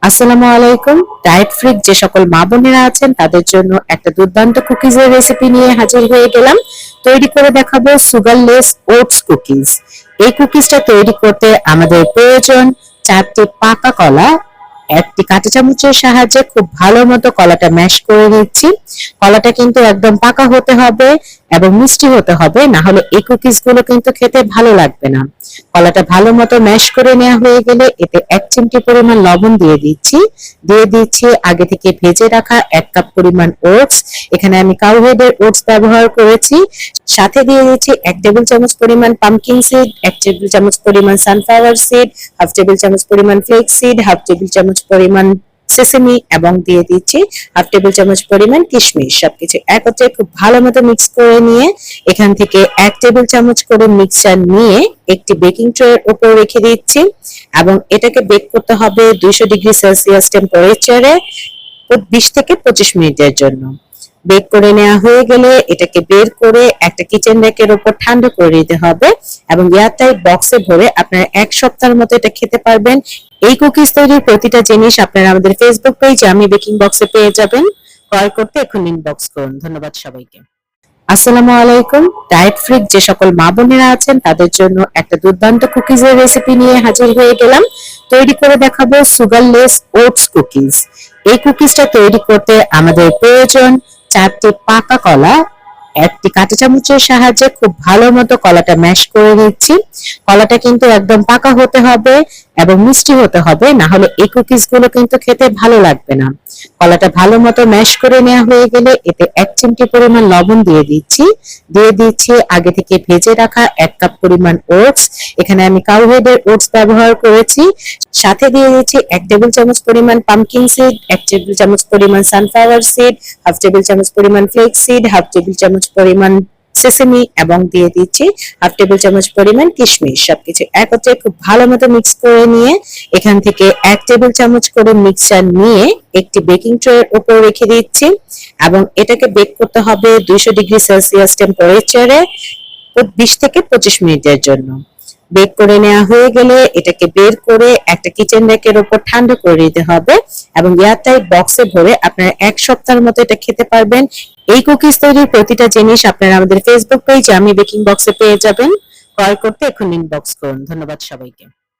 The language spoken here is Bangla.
আসসালামু আলাইকুম। ডায়েট ফ্রিক যে সকল মা বোনেরা আছেন তাদের জন্য একটা দুর্দান্ত কুকিজের রেসিপি নিয়ে হাজির হয়ে গেলাম। তৈরি করে দেখাবো সুগারলেস ওটস কুকিজ। এই কুকিজটা তৈরি করতে আমাদের প্রয়োজন 4টি পাকা কলা। একটি কাঁটা চামচের সাহায্যে খুব ভালো মতো কলাটা ম্যাশ করে নিচ্ছি। কলাটা কিন্তু একদম পাকা হতে হবে এবং মিষ্টি হতে হবে, না হলে এই কুকিজ গুলো কিন্তু খেতে ভালো লাগবে না। কলাটা ভালো মতো ম্যাশ করে নেওয়া হয়ে গেলে এতে 1 চিমটি পরিমাণ লবণ দিয়ে দিচ্ছি আগে থেকে ভেজে রাখা 1 কাপ পরিমাণ ওটস। এখানে আমি কাউহেডের ওটস ব্যবহার করেছি। সাথে দিয়ে দিচ্ছি 1 টেবিল চামচ পরিমাণ পাম্পকিন সিড, 1 টেবিল চামচ পরিমাণ সানফ্লাওয়ার সিড, 1/2 টেবিল চামচ পরিমাণ ফ্লেক্স সিড, 1/2 টেবিল চামচ পরিমাণ সেসেমি এবং দিয়ে দিচ্ছি 1/2 টেবিল চামচ পরিমাণ কিশমিশ। সবকিছু একত্রে খুব ভালো মতো মিক্স করে নিয়ে এখান থেকে 1 টেবিল চামচ করে মিক্সচার নিয়ে একটি বেকিং ট্রে এর উপর রেখে দিচ্ছি এবং এটাকে বেক করতে হবে 200 ডিগ্রি সেলসিয়াস টেম্পারেচারে 20 থেকে 25 মিনিটের জন্য। বেক করে নেওয়া হয়ে গেলে এটাকে বের করে একটা কিচেন র্যাকের উপর ঠান্ডা করে দিতে হবে এবং এয়ারটাইট বক্সে ভরে আপনারা 1 সপ্তাহের মতো এটা খেতে পারবেন। এই কুকিজ তৈরির প্রতিটা জিনিস আপনারা আমাদের ফেসবুক পেজে আমি বেকিং বক্সে পেয়ে যাবেন। ক্রয় করতে এখন ইনবক্স করুন। ধন্যবাদ সবাইকে। আসসালামু আলাইকুম। ডায়েট ফ্রিক যে সকল মা বোনেরা আছেন তাদের জন্য একটা দুর্দান্ত কুকিজের রেসিপি নিয়ে হাজির হয়ে গেলাম। তৈরি করে দেখাবো সুগারলেস ওটস কুকিজ। এই কুকিজটা তৈরি করতে আমাদের প্রয়োজন 4টি পাকা কলা। একটি কাঁটা চামচের সাহায্যে খুব ভালো মতো কলাটা ম্যাশ করে নিচ্ছি। কলাটা কিন্তু একদম পাকা হতে হবে এবং মিষ্টি হতে হবে, না হলে এই কুকিজ গুলো কিন্তু খেতে ভালো লাগবে না। কলাটা ভালো মতো ম্যাশ করে নেওয়া হয়ে গেলে এতে 1 চিমটি পরিমাণ লবণ দিয়ে দিচ্ছি আগে থেকে ভেজে রাখা 1 কাপ পরিমাণ ওটস। এখানে আমি কাউহেডের ওটস ব্যবহার করেছি। সাথে দিয়ে দিচ্ছি 1 টেবিল চামচ পরিমাণ পাম্পকিন সিড, 1 টেবিল চামচ পরিমাণ সানফ্লাওয়ার সিড, 1/2 টেবিল চামচ পরিমাণ ফ্লেক্স সিড, 1/2 টেবিল চামচ পরিমাণ সেসেমি এবং দিয়ে দিচ্ছি 1/2 টেবিল চামচ পরিমাণ কিশমিশ। সবকিছু একত্রে খুব ভালো মতো মিক্স করে নিয়ে এখান থেকে 1 টেবিল চামচ করে মিক্সচার নিয়ে একটি বেকিং ট্রে এর উপর রেখে দিচ্ছি এবং এটাকে বেক করতে হবে 200 ডিগ্রি সেলসিয়াস টেম্পারেচারে 20 থেকে 25 মিনিটের জন্য। বেক করে নেওয়া হয়ে গেলে এটাকে বের করে একটা কিচেন র্যাকের উপর ঠান্ডা করে দিতে হবে এবং এয়ারটাইট বক্সে ভরে আপনারা 1 সপ্তাহের মতো এটা খেতে পারবেন। এই কুকিজ তৈরির প্রতিটা জিনিস আপনারা আমাদের ফেসবুক পেজে আমি বেকিং বক্সে পেয়ে যাবেন। ক্রয় করতে এখন ইনবক্স করুন। ধন্যবাদ সবাইকে।